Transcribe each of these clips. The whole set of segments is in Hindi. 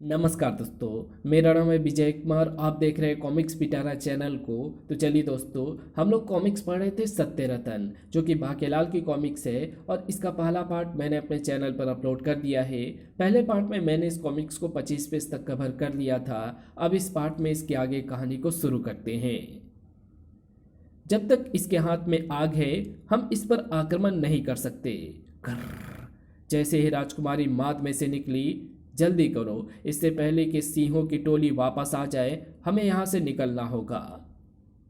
नमस्कार दोस्तों, मेरा नाम है विजय कुमार। आप देख रहे हैं कॉमिक्स पिटारा चैनल को। तो चलिए दोस्तों, हम लोग कॉमिक्स पढ़ रहे थे सत्य रतन, जो कि बाकेलाल की कॉमिक्स है। और इसका पहला पार्ट मैंने अपने चैनल पर अपलोड कर दिया है। पहले पार्ट में मैंने इस कॉमिक्स को 25 पेज तक कवर कर लिया था। अब इस पार्ट में इसके आगे कहानी को शुरू करते हैं। जब तक इसके हाथ में आग है, हम इस पर आक्रमण नहीं कर सकते। कर्र। जैसे ही राजकुमारी माद में से निकली, जल्दी करो, इससे पहले कि सिंहों की टोली वापस आ जाए। हमें यहाँ से निकलना होगा।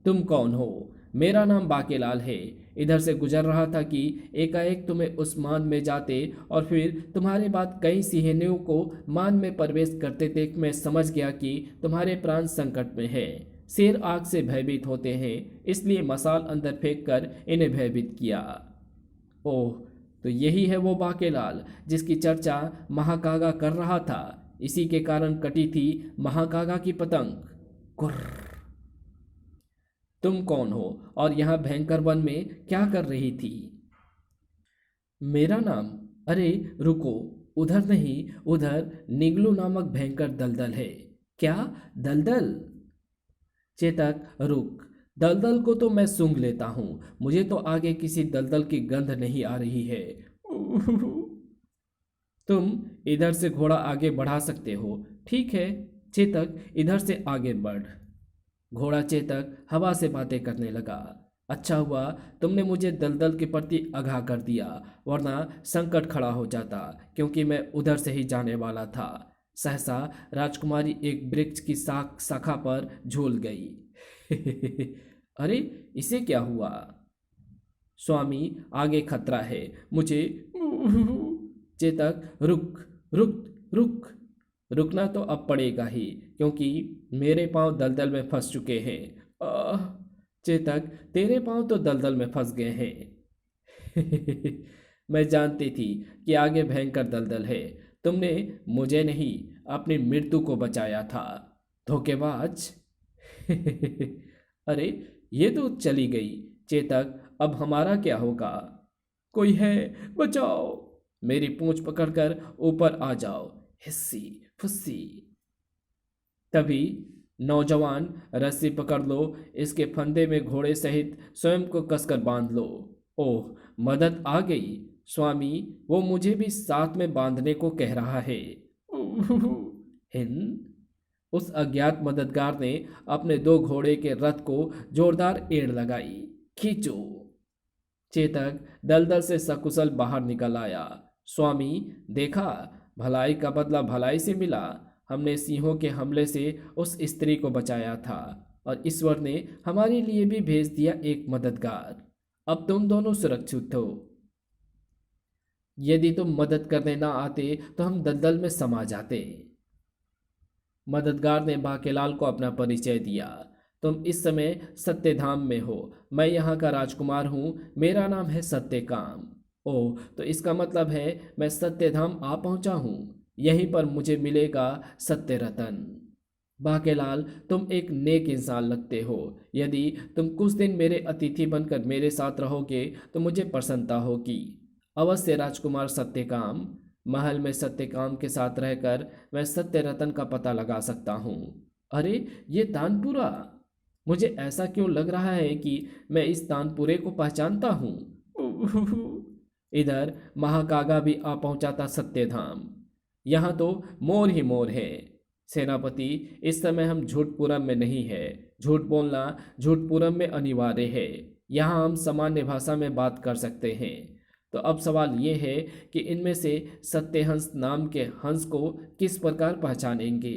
तुम कौन हो? मेरा नाम बाकेलाल है। इधर से गुजर रहा था कि एकाएक तुम्हें उस मान में जाते और फिर तुम्हारे बाद कई सिंहनियों को मान में प्रवेश करते देख मैं समझ गया कि तुम्हारे प्राण संकट में है। शेर आग से भयभीत होते हैं, इसलिए मसाल अंदर फेंक कर इन्हें भयभीत किया। ओह, तो यही है वो बाकेलाल जिसकी चर्चा महाकागा कर रहा था। इसी के कारण कटी थी महाकागा की पतंग। कुर्र। तुम कौन हो और यहाँ भयंकर वन में क्या कर रही थी? मेरा नाम? अरे रुको, उधर नहीं, उधर निगलू नामक भयंकर दलदल है। क्या? दलदल? चेतक रुक, दलदल को तो मैं सूंघ लेता हूँ, मुझे तो आगे किसी दलदल की गंध नहीं आ रही है। तुम इधर से घोड़ा आगे बढ़ा सकते हो। ठीक है चेतक, इधर से आगे बढ़। घोड़ा चेतक हवा से बातें करने लगा। अच्छा हुआ तुमने मुझे दलदल के प्रति आगाह कर दिया, वरना संकट खड़ा हो जाता, क्योंकि मैं उधर से ही जाने वाला था। सहसा राजकुमारी एक वृक्ष की शाखा पर झूल गई। अरे, इसे क्या हुआ? स्वामी, आगे खतरा है, मुझे। चेतक रुक, रुक, रुक। रुकना तो अब पड़ेगा ही, क्योंकि मेरे पांव दलदल में फंस चुके हैं। आह! चेतक, तेरे पांव तो दलदल में फंस गए हैं। मैं जानती थी कि आगे भयंकर दलदल है। तुमने मुझे नहीं, अपनी मृत्यु को बचाया था, धोखेबाज। अरे, ये तो चली गई। चेतक, अब हमारा क्या होगा? कोई है? बचाओ! मेरी पूंछ पकड़कर ऊपर आ जाओ। हिस्सी फुस्सी। तभी नौजवान, रस्सी पकड़ लो, इसके फंदे में घोड़े सहित स्वयं को कसकर बांध लो। ओह, मदद आ गई। स्वामी, वो मुझे भी साथ में बांधने को कह रहा है। हिंद। उस अज्ञात मददगार ने अपने दो घोड़े के रथ को जोरदार एड़ लगाई। खींचो! चेतक दलदल से सकुशल बाहर निकल आया। स्वामी, देखा, भलाई का बदला भलाई से मिला। हमने सिंहों के हमले से उस स्त्री को बचाया था, और ईश्वर ने हमारे लिए भी भेज दिया एक मददगार। अब तुम दोनों सुरक्षित हो। यदि तुम मदद करने ना आते तो हम दलदल में समा जाते। मददगार ने बाकेलाल को अपना परिचय दिया। तुम इस समय सत्यधाम में हो। मैं यहाँ का राजकुमार हूँ, मेरा नाम है सत्यकाम। ओह, तो इसका मतलब है मैं सत्यधाम आ पहुँचा हूँ। यहीं पर मुझे मिलेगा सत्य रतन। बाकेलाल, तुम एक नेक इंसान लगते हो। यदि तुम कुछ दिन मेरे अतिथि बनकर मेरे साथ रहोगे तो मुझे प्रसन्नता होगी। अवश्य राजकुमार सत्यकाम। महल में सत्यकाम के साथ रहकर मैं सत्य रतन का पता लगा सकता हूँ। अरे, ये तानपुरा! मुझे ऐसा क्यों लग रहा है कि मैं इस तानपुरे को पहचानता हूँ। इधर महाकागा भी आ पहुंचा था सत्यधाम। यहाँ तो मोर ही मोर है। सेनापति, इस समय हम झूठपुरम में नहीं है। झूठ बोलना झूठपुरम में अनिवार्य है। यहाँ हम सामान्य भाषा में बात कर सकते हैं। तो अब सवाल ये है कि इनमें से सत्यहंस नाम के हंस को किस प्रकार पहचानेंगे।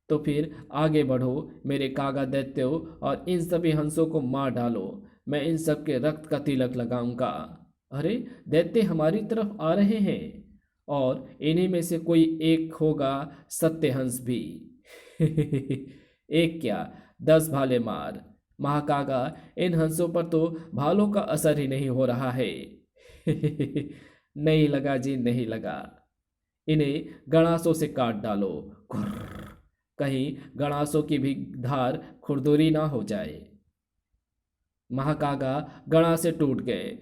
तो फिर आगे बढ़ो मेरे कागा दैत्यों, और इन सभी हंसों को मार डालो। मैं इन सब के रक्त का तिलक लगाऊंगा। अरे, दैत्य हमारी तरफ आ रहे हैं, और इन्हीं में से कोई एक होगा सत्यहंस भी। एक क्या, 10 भाले मार। महाकागा, इन हंसों पर तो भालों का असर ही नहीं हो रहा है। नहीं लगा जी, नहीं लगा। इन्हें गणासों से काट डालो। घुर्र। कहीं गणासों की भी धार खुरदुरी ना हो जाए। महाकागा गणा से टूट गए।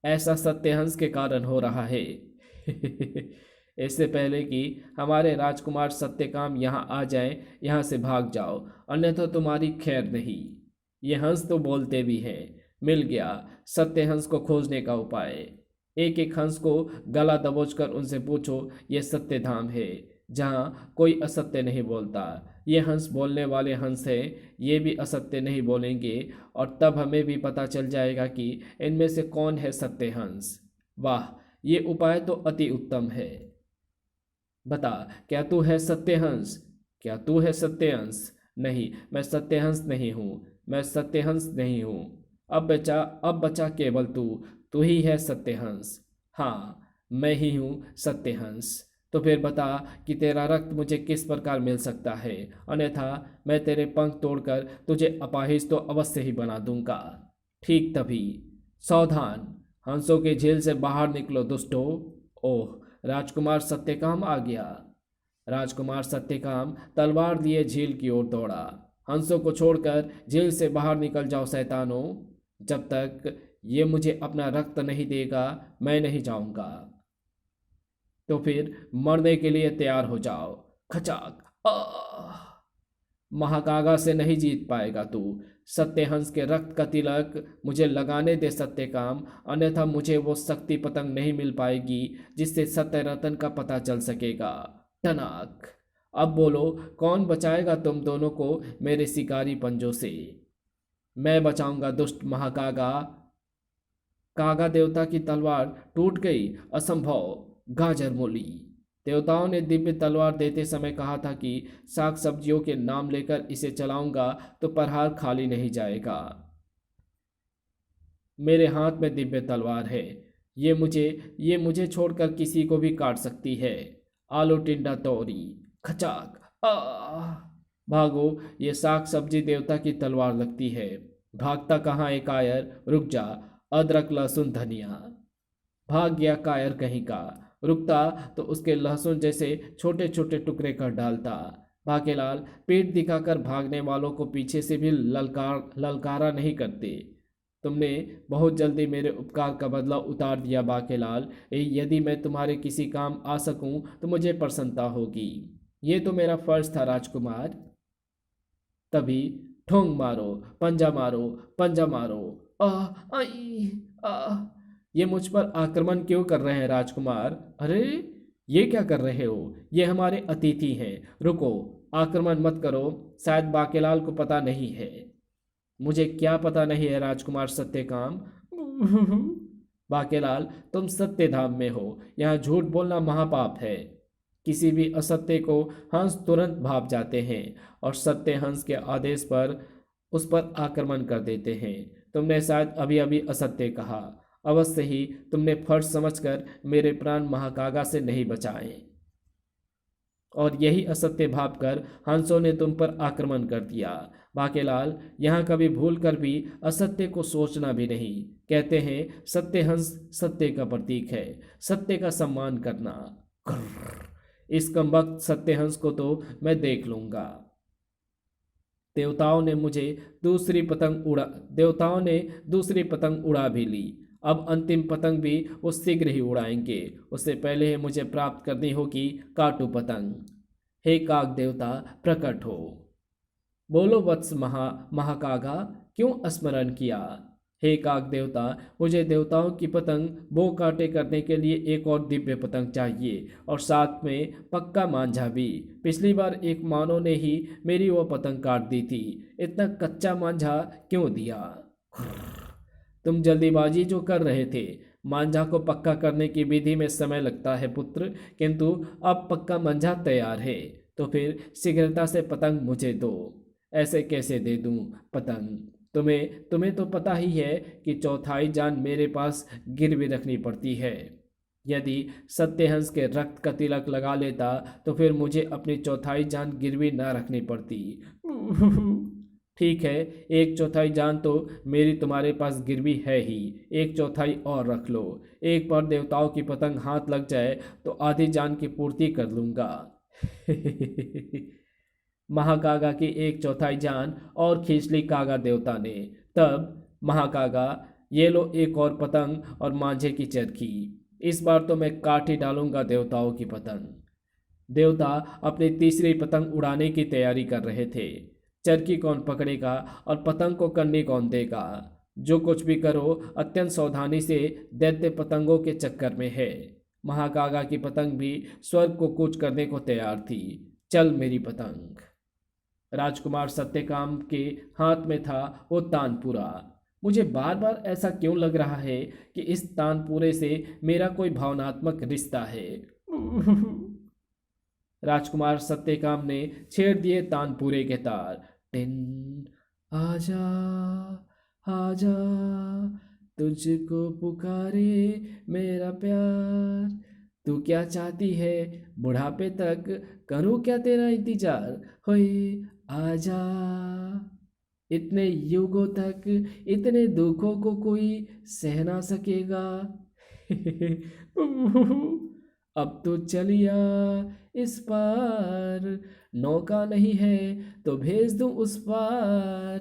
ऐसा सत्यहंस के कारण हो रहा है। इससे पहले कि हमारे राजकुमार सत्यकाम यहाँ आ जाएं, यहाँ से भाग जाओ, अन्यथा तुम्हारी खैर नहीं। ये हंस तो बोलते भी हैं। मिल गया सत्य हंस को खोजने का उपाय। एक एक हंस को गला दबोचकर उनसे पूछो, ये सत्य धाम है जहाँ कोई असत्य नहीं बोलता। ये हंस बोलने वाले हंस हैं, ये भी असत्य नहीं बोलेंगे, और तब हमें भी पता चल जाएगा कि इनमें से कौन है सत्य हंस। वाह, ये उपाय तो अति उत्तम है। बता, क्या तू है सत्यहंस? क्या तू है सत्यहंस? नहीं, मैं सत्यहंस नहीं हूँ, मैं सत्यहंस नहीं हूँ। अब बचा केवल तू ही है सत्यहंस। हाँ, मैं ही हूँ सत्यहंस। तो फिर बता कि तेरा रक्त मुझे किस प्रकार मिल सकता है, अन्यथा मैं तेरे पंख तोड़कर तुझे अपाहिज तो अवश्य ही बना दूंगा। ठीक तभी, सावधान, हंसों के झील से बाहर निकलो दुष्टो। ओह, राजकुमार सत्यकाम आ गया। राजकुमार सत्यकाम तलवार लिए झील की ओर दौड़ा। हंसों को छोड़कर झील से बाहर निकल जाओ शैतानों। जब तक ये मुझे अपना रक्त नहीं देगा, मैं नहीं जाऊंगा। तो फिर मरने के लिए तैयार हो जाओ। खचाक। आह! महाकागा से नहीं जीत पाएगा तू। सत्यहंस के रक्त का तिलक मुझे लगाने दे सत्यकाम, अन्यथा मुझे वो शक्ति पतंग नहीं मिल पाएगी जिससे सत्य रतन का पता चल सकेगा। टनाक। अब बोलो, कौन बचाएगा तुम दोनों को मेरे शिकारी पंजों से? मैं बचाऊंगा दुष्ट महाकागा। कागा देवता की तलवार टूट गई। असंभव। गाजर मूली। देवताओं ने दिव्य तलवार देते समय कहा था कि साग सब्जियों के नाम लेकर इसे चलाऊंगा तो प्रहार खाली नहीं जाएगा। मेरे हाथ में दिव्य तलवार है। ये मुझे छोड़कर किसी को भी काट सकती है। आलू टिंडा तोरी। खचाक। भागो, ये साग सब्जी देवता की तलवार लगती है। भागता कहाँ है कायर? रुक जा। अदरक लहसुन धनिया। भाग गया कायर कहीं का। रुकता तो उसके लहसुन जैसे छोटे छोटे टुकड़े कर डालता। बाकेलाल पीठ दिखाकर भागने वालों को पीछे से भी ललकारा नहीं करते। तुमने बहुत जल्दी मेरे उपकार का बदला उतार दिया बाकेलाल। यदि मैं तुम्हारे किसी काम आ सकूं तो मुझे प्रसन्नता होगी। ये तो मेरा फर्ज था राजकुमार। तभी ठोंग मारो, पंजा मारो, पंजा मारो। आई ये मुझ पर आक्रमण क्यों कर रहे हैं राजकुमार? अरे, ये क्या कर रहे हो? ये हमारे अतिथि हैं। रुको, आक्रमण मत करो। शायद बाकेलाल को पता नहीं है। मुझे क्या पता नहीं है राजकुमार सत्यकाम? बाकेलाल, तुम सत्य धाम में हो, यहाँ झूठ बोलना महापाप है। किसी भी असत्य को हंस तुरंत भाप जाते हैं और सत्य हंस के आदेश पर उस पर आक्रमण कर देते हैं। तुमने शायद अभी अभी असत्य कहा। अवश्य ही तुमने फर्ज समझकर मेरे प्राण महाकागा से नहीं बचाए, और यही असत्य भापकर हंसों ने तुम पर आक्रमण कर दिया। बाकेलाल, यहाँ कभी भूल कर भी असत्य को सोचना भी नहीं। कहते हैं सत्य हंस सत्य का प्रतीक है, सत्य का सम्मान करना। इस कमबख्त सत्य हंस को तो मैं देख लूंगा। देवताओं ने दूसरी पतंग उड़ा भी ली। अब अंतिम पतंग भी वो शीघ्र ही उड़ाएंगे। उससे पहले ही मुझे प्राप्त करनी होगी काटू पतंग। हे काक देवता, प्रकट हो। बोलो वत्स महाकागा, क्यों स्मरण किया? हे काक देवता, मुझे देवताओं की पतंग बो काटे करने के लिए एक और दिव्य पतंग चाहिए, और साथ में पक्का मांझा भी। पिछली बार एक मानव ने ही मेरी वो पतंग काट दी थी। इतना कच्चा मांझा क्यों दिया? तुम जल्दीबाजी जो कर रहे थे। मांझा को पक्का करने की विधि में समय लगता है पुत्र, किंतु अब पक्का मांझा तैयार है। तो फिर शीघ्रता से पतंग मुझे दो। ऐसे कैसे दे दूं पतंग? तुम्हें तो पता ही है कि चौथाई जान मेरे पास गिरवी रखनी पड़ती है। यदि सत्यहंस के रक्त का तिलक लगा लेता तो फिर मुझे अपनी चौथाई जान गिरवी न रखनी पड़ती। ठीक है, एक चौथाई जान तो मेरी तुम्हारे पास गिरवी है ही, एक चौथाई और रख लो। एक बार देवताओं की पतंग हाथ लग जाए तो आधी जान की पूर्ति कर लूंगा। महाकागा की एक चौथाई जान और खींच ली कागा देवता ने। तब महाकागा, ये लो एक और पतंग और मांझे की चरखी। इस बार तो मैं काट ही डालूंगा देवताओं की पतंग। देवता अपनी तीसरी पतंग उड़ाने की तैयारी कर रहे थे। चरखी कौन पकड़ेगा और पतंग को कन्नी कौन देगा? जो कुछ भी करो अत्यंत सावधानी से, दैत्य पतंगों के चक्कर में है। महाकागा की पतंग भी स्वर्ग को कूच करने को तैयार थी। चल मेरी पतंग। राजकुमार सत्यकाम के हाथ में था वो तानपुरा। मुझे बार बार ऐसा क्यों लग रहा है कि इस तानपुरे से मेरा कोई भावनात्मक रिश्ता है। राजकुमार सत्यकाम ने छेड़ दिए तानपुरे के तार। टिन, आजा आजा, तुझको पुकारे मेरा प्यार। तू क्या चाहती है बुढ़ापे तक, करूँ क्या तेरा इंतजार? होए आजा, इतने युगों तक इतने दुखों को कोई सह ना सकेगा। अब तो चलिया इस पार, नौका नहीं है तो भेज दूं उस पार।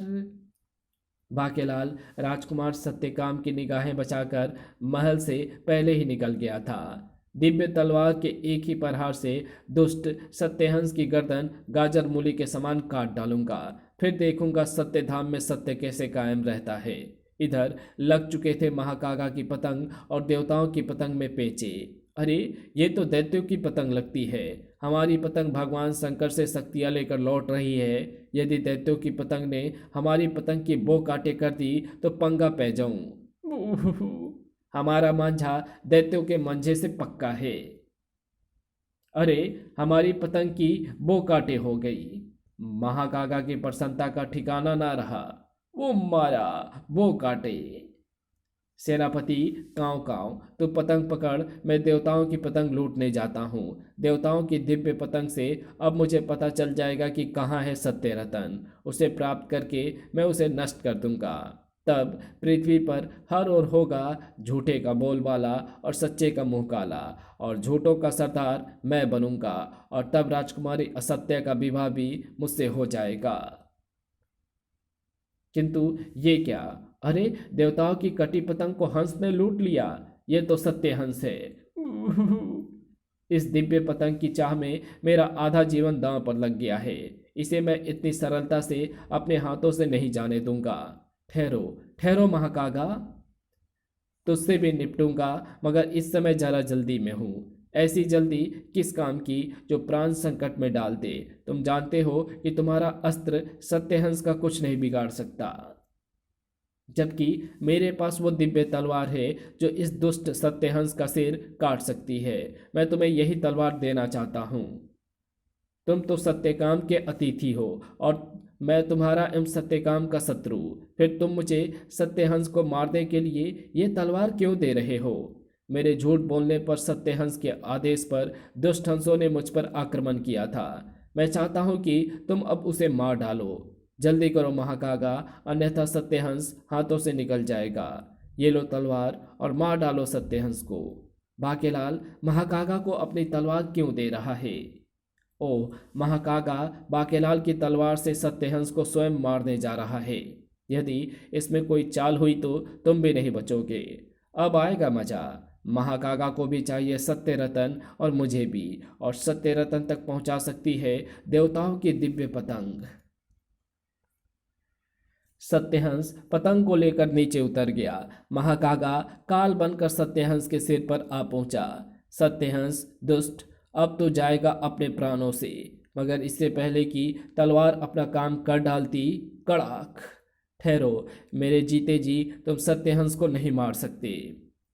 बाकेलाल राजकुमार सत्यकाम की निगाहें बचाकर महल से पहले ही निकल गया था। दिव्य तलवार के एक ही प्रहार से दुष्ट सत्यहंस की गर्दन गाजर मूली के समान काट डालूंगा। फिर देखूंगा सत्यधाम में सत्य कैसे कायम रहता है। इधर लग चुके थे महाकागा की पतंग और देवताओं की पतंग में पेचे। अरे, ये तो दैत्यों की पतंग लगती है। हमारी पतंग भगवान शंकर से शक्तियाँ लेकर लौट रही है। यदि दैत्यों की पतंग ने हमारी पतंग की बो काटे कर दी तो पंगा पै जाऊं। हमारा मांझा दैत्यों के मंझे से पक्का है। अरे, हमारी पतंग की बो काटे हो गई। महाकागा की प्रसन्नता का ठिकाना ना रहा। वो मारा बो काटे। सेनापति कांव कांव, तो पतंग पकड़, मैं देवताओं की पतंग लूटने जाता हूँ। देवताओं की दिव्य पतंग से अब मुझे पता चल जाएगा कि कहाँ है सत्य रतन। उसे प्राप्त करके मैं उसे नष्ट कर दूंगा। तब पृथ्वी पर हर ओर होगा झूठे का बोलबाला और सच्चे का मुंह काला, और झूठों का सरदार मैं बनूंगा। और तब राजकुमारी असत्य का विवाह भी मुझसे हो जाएगा। किंतु ये क्या? अरे, देवताओं की कटी पतंग को हंस ने लूट लिया। ये तो सत्य हंस है। इस दिव्य पतंग की चाह में मेरा आधा जीवन दांव पर लग गया है। इसे मैं इतनी सरलता से अपने हाथों से नहीं जाने दूंगा। ठहरो ठहरो महाकागा, तुझसे भी निपटूंगा, मगर इस समय जरा जल्दी में हूँ। ऐसी जल्दी किस काम की जो प्राण संकट में डाल दे? तुम जानते हो कि तुम्हारा अस्त्र सत्यहंस का कुछ नहीं बिगाड़ सकता, जबकि मेरे पास वो दिव्य तलवार है जो इस दुष्ट सत्यहंस का सिर काट सकती है। मैं तुम्हें यही तलवार देना चाहता हूँ। तुम तो सत्यकाम के अतिथि हो और मैं तुम्हारा एवं सत्यकाम का शत्रु। फिर तुम मुझे सत्यहंस को मारने के लिए ये तलवार क्यों दे रहे हो? मेरे झूठ बोलने पर सत्यहंस के आदेश पर दुष्ट हंसों ने मुझ पर आक्रमण किया था। मैं चाहता हूँ कि तुम अब उसे मार डालो। जल्दी करो महाकागा, अन्यथा सत्यहंस हाथों से निकल जाएगा। ये लो तलवार और मार डालो सत्यहंस को। बाकेलाल महाकागा को अपनी तलवार क्यों दे रहा है? ओह, महाकागा बाकेलाल की तलवार से सत्यहंस को स्वयं मारने जा रहा है। यदि इसमें कोई चाल हुई तो तुम भी नहीं बचोगे। अब आएगा मजा। महाकागा को भी चाहिए सत्य रतन और मुझे भी, और सत्य रतन तक पहुंचा सकती है देवताओं की दिव्य पतंग। सत्यहंस पतंग को लेकर नीचे उतर गया। महाकागा काल बनकर सत्यहंस के सिर पर आ पहुंचा। सत्यहंस दुष्ट अब तो जाएगा अपने प्राणों से, मगर इससे पहले कि तलवार अपना काम कर डालती, कड़ाक। ठहरो मेरे जीते जी, तुम सत्यहंस को नहीं मार सकते।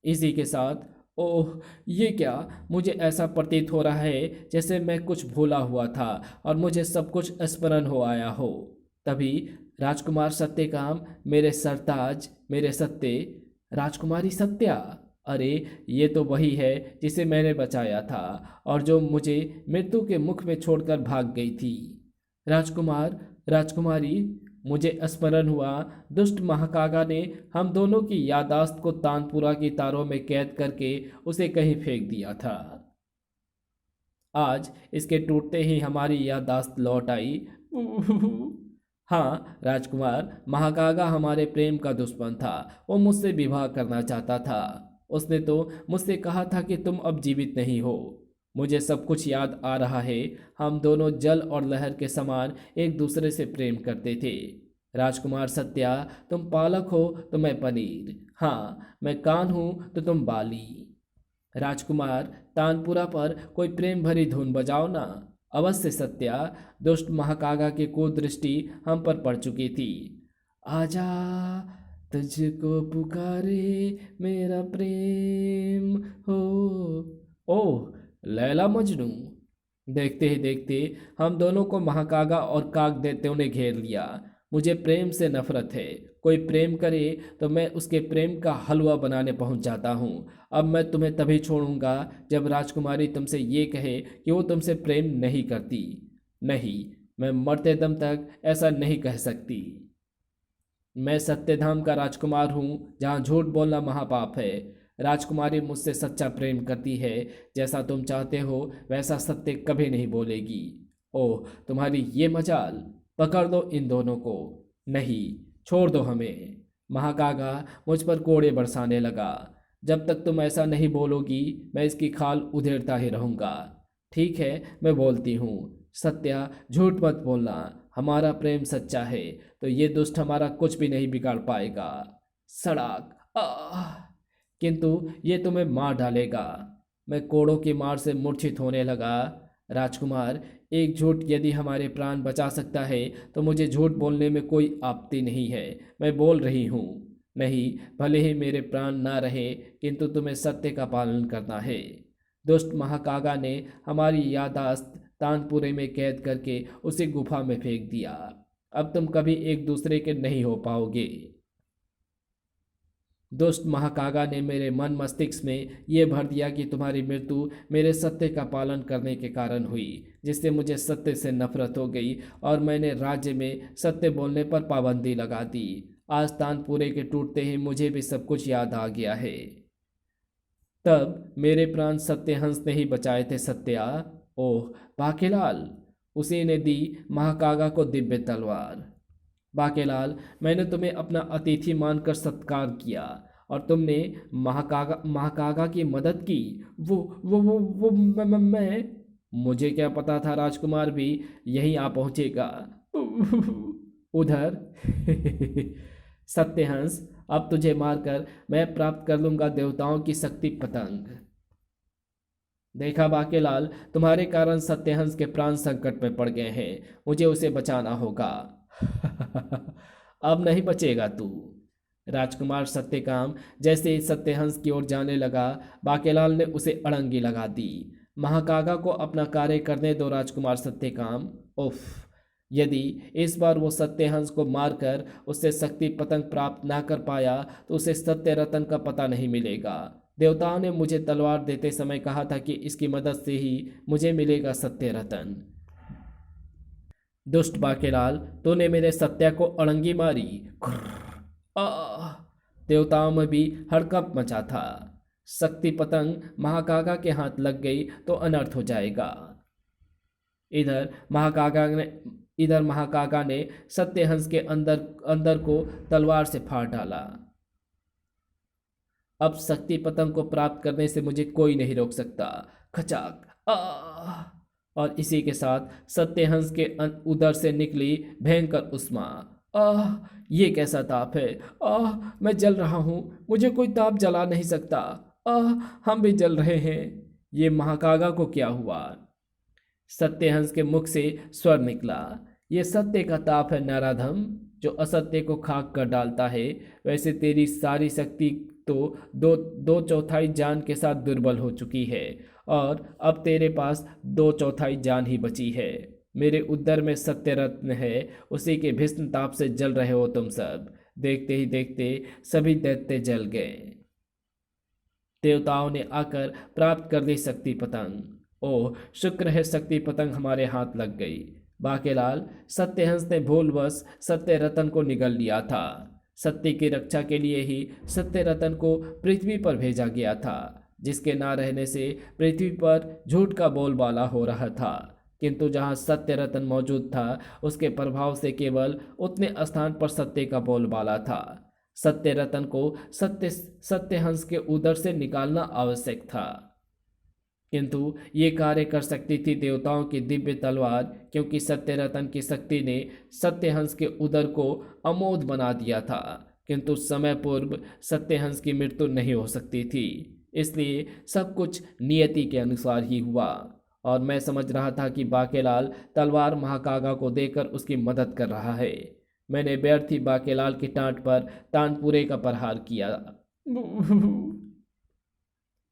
इसी के साथ, ओह ये क्या? मुझे ऐसा प्रतीत हो रहा है जैसे मैं कुछ भूला हुआ था और मुझे सब कुछ स्मरण हो आया हो। तभी राजकुमार सत्यकाम, मेरे सरताज, मेरे सत्य, राजकुमारी सत्या। अरे, ये तो वही है जिसे मैंने बचाया था और जो मुझे मृत्यु के मुख में छोड़कर भाग गई थी। राजकुमार, राजकुमारी, मुझे स्मरण हुआ दुष्ट महाकागा ने हम दोनों की याददाश्त को तानपुरा की तारों में कैद करके उसे कहीं फेंक दिया था। आज इसके टूटते ही हमारी याददाश्त लौट आई। हाँ राजकुमार, महाकागा हमारे प्रेम का दुश्मन था। वो मुझसे विवाह करना चाहता था। उसने तो मुझसे कहा था कि तुम अब जीवित नहीं हो। मुझे सब कुछ याद आ रहा है। हम दोनों जल और लहर के समान एक दूसरे से प्रेम करते थे। राजकुमार सत्या, तुम पालक हो तो मैं पनीर, हाँ मैं कान हूँ तो तुम बाली। राजकुमार, तानपुरा पर कोई प्रेम भरी धुन बजाओ ना। अवश्य सत्या। दुष्ट महाकागा की कुदृष्टि हम पर पड़ चुकी थी। आजा, तुझको पुकारे मेरा प्रेम हो। ओह, लैला मजनू। देखते ही देखते हम दोनों को महाकागा और काग दैत्यों ने घेर लिया। मुझे प्रेम से नफरत है। कोई प्रेम करे तो मैं उसके प्रेम का हलवा बनाने पहुंच जाता हूँ। अब मैं तुम्हें तभी छोड़ूंगा जब राजकुमारी तुमसे ये कहे कि वो तुमसे प्रेम नहीं करती। नहीं, मैं मरते दम तक ऐसा नहीं कह सकती। मैं सत्यधाम का राजकुमार हूँ जहाँ झूठ बोलना महापाप है। राजकुमारी मुझसे सच्चा प्रेम करती है। जैसा तुम चाहते हो वैसा सत्य कभी नहीं बोलेगी। ओह, तुम्हारी ये मजाल। पकड़ दो इन दोनों को। नहीं, छोड़ दो हमें। महाकागा मुझ पर कोड़े बरसाने लगा। जब तक तुम ऐसा नहीं बोलोगी मैं इसकी खाल उधेड़ता ही रहूंगा। ठीक है, मैं बोलती हूँ। सत्या, झूठ मत बोलना। हमारा प्रेम सच्चा है तो ये दुष्ट हमारा कुछ भी नहीं बिगाड़ पाएगा। सड़ाक, आह! किंतु ये तुम्हें मार डालेगा। मैं कोड़ों की मार से मूर्छित होने लगा। राजकुमार, एक झूठ यदि हमारे प्राण बचा सकता है तो मुझे झूठ बोलने में कोई आपत्ति नहीं है। मैं बोल रही हूँ। नहीं, भले ही मेरे प्राण ना रहे किंतु तुम्हें सत्य का पालन करना है। दुष्ट महाकागा ने हमारी यादाश्त तानपुरे में कैद करके उसे गुफा में फेंक दिया। अब तुम कभी एक दूसरे के नहीं हो पाओगे। दुष्ट महाकागा ने मेरे मन मस्तिष्क में ये भर दिया कि तुम्हारी मृत्यु मेरे सत्य का पालन करने के कारण हुई, जिससे मुझे सत्य से नफरत हो गई और मैंने राज्य में सत्य बोलने पर पाबंदी लगा दी। आज तानपुरे के टूटते ही मुझे भी सब कुछ याद आ गया है। तब मेरे प्राण सत्यहंस ने ही बचाए थे सत्या। ओह बाकेलाल, उसी ने दी महाकागा को दिव्य तलवार। बाकेलाल, मैंने तुम्हें अपना अतिथि मानकर सत्कार किया और तुमने महाकागा की मदद की। वो मैं मुझे क्या पता था राजकुमार भी यहीं आ पहुंचेगा। उधर सत्यहंस, अब तुझे मारकर मैं प्राप्त कर लूंगा देवताओं की शक्ति पतंग। देखा बाकेलाल, तुम्हारे कारण सत्यहंस के प्राण संकट में पड़ गए हैं। मुझे उसे बचाना होगा। अब नहीं बचेगा तू। राजकुमार सत्यकाम जैसे ही सत्यहंस की ओर जाने लगा, बाकेलाल ने उसे अड़ंगी लगा दी। महाकागा को अपना कार्य करने दो राजकुमार सत्यकाम। उफ, यदि इस बार वो सत्यहंस को मारकर उससे शक्ति पतंग प्राप्त ना कर पाया तो उसे सत्य रतन का पता नहीं मिलेगा। देवताओं ने मुझे तलवार देते समय कहा था कि इसकी मदद से ही मुझे मिलेगा सत्य रतन। दुष्ट बाकेलाल, तूने मेरे सत्या को अड़ंगी मारी। आह! देवताओं में भी हड़कंप मचा था। शक्ति पतंग महाकागा के हाथ लग गई तो अनर्थ हो जाएगा। इधर महाकागा ने सत्यहंस के अंदर अंदर को तलवार से फाड़ डाला। अब शक्ति पतंग को प्राप्त करने से मुझे कोई नहीं रोक सकता। खचाक, आह! और इसी के साथ सत्यहंस के उदर से निकली भयंकर उष्मा। आह! ये कैसा ताप है। आह! मैं जल रहा हूँ। मुझे कोई ताप जला नहीं सकता। आह! हम भी जल रहे हैं। ये महाकागा को क्या हुआ। सत्यहंस के मुख से स्वर निकला। ये सत्य का ताप है नराधम, जो असत्य को खाक कर डालता है। वैसे तेरी सारी शक्ति तो दो चौथाई जान के साथ दुर्बल हो चुकी है और अब तेरे पास 2/4 जान ही बची है। मेरे उदर में सत्य रत्न है, उसी के भीष्म ताप से जल रहे हो तुम सब। देखते ही देखते सभी दैत्य जल गए। देवताओं ने आकर प्राप्त कर ली शक्ति पतंग। ओह, शुक्र है शक्ति पतंग हमारे हाथ लग गई। बाकेलाल, सत्यहंस ने भूलवश सत्य रतन को निगल लिया था। सत्य की रक्षा के लिए ही सत्य रतन को पृथ्वी पर भेजा गया था, जिसके ना रहने से पृथ्वी पर झूठ का बोलबाला हो रहा था। किंतु जहाँ सत्य रतन मौजूद था उसके प्रभाव से केवल उतने स्थान पर सत्य का बोलबाला था। सत्यरतन को सत्यहंस के उदर से निकालना आवश्यक था, किंतु ये कार्य कर सकती थी देवताओं की दिव्य तलवार, क्योंकि सत्यरतन की शक्ति ने सत्यहंस के उदर को अमोघ बना दिया था। किंतु समय पूर्व सत्यहंस की मृत्यु नहीं हो सकती थी, इसलिए सब कुछ नियति के अनुसार ही हुआ। और मैं समझ रहा था कि बाकेलाल तलवार महाकागा को देकर उसकी मदद कर रहा है। मैंने व्यर्थ ही बाकेलाल की टांट पर तानपुरे का प्रहार किया।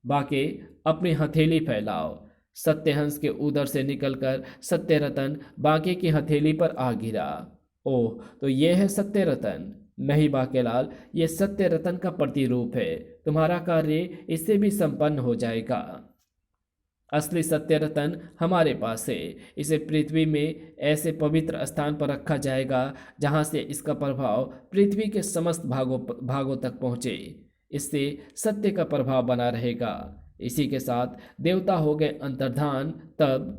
बाके, अपनी हथेली फैलाओ। सत्यहंस के उदर से निकलकर सत्यरतन बाके की हथेली पर आ गिरा। ओह, तो यह है सत्यरतन? नहीं बाकेलाल, ये सत्यरतन का प्रतिरूप है। तुम्हारा कार्य इससे भी संपन्न हो जाएगा। असली सत्यरतन हमारे पास है। इसे पृथ्वी में ऐसे पवित्र स्थान पर रखा जाएगा जहां से इसका प्रभाव पृथ्वी के समस्त भागों तक पहुंचे। इससे सत्य का प्रभाव बना रहेगा। इसी के साथ देवता हो गए अंतर्धान तब।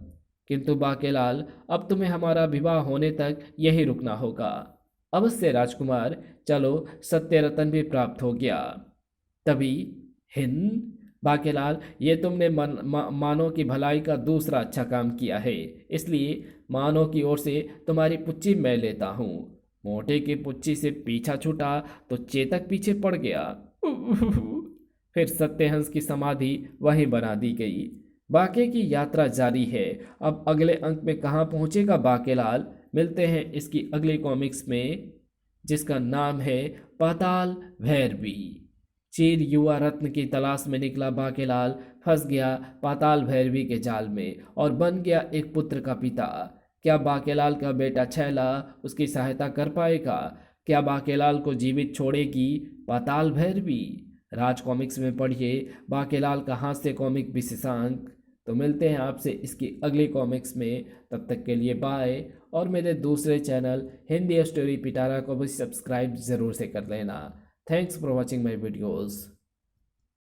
किंतु बाकेलाल, अब तुम्हें हमारा विवाह होने तक यही रुकना होगा। अवश्य राजकुमार, चलो, सत्यरतन भी प्राप्त हो गया। तभी हिंद, बाकेलाल, ये तुमने मानव की भलाई का दूसरा अच्छा काम किया है, इसलिए मानव की ओर से तुम्हारी पुच्ची मैं लेता हूँ। मोटे की पुच्ची से पीछा छूटा तो चेतक पीछे पड़ गया। फिर सत्यहंस की समाधि वहीं बना दी गई। बाके की यात्रा जारी है। अब अगले अंक में कहाँ पहुँचेगा बाकेलाल, मिलते हैं इसकी अगली कॉमिक्स में, जिसका नाम है पाताल भैरवी। चीर युवा रत्न की तलाश में निकला बाकेलाल फंस गया पाताल भैरवी के जाल में और बन गया एक पुत्र का पिता। क्या बाकेलाल का बेटा छैला उसकी सहायता कर पाएगा? क्या बाकेलाल को जीवित छोड़ेगी पाताल भैरवी? राज कॉमिक्स में पढ़िए बाकेलाल का हास्य कॉमिक विशेषांक। तो मिलते हैं आपसे इसकी अगली कॉमिक्स में। तब तक के लिए बाय। और मेरे दूसरे चैनल हिंदी स्टोरी पिटारा को भी सब्सक्राइब ज़रूर से कर लेना। Thanks for watching my videos.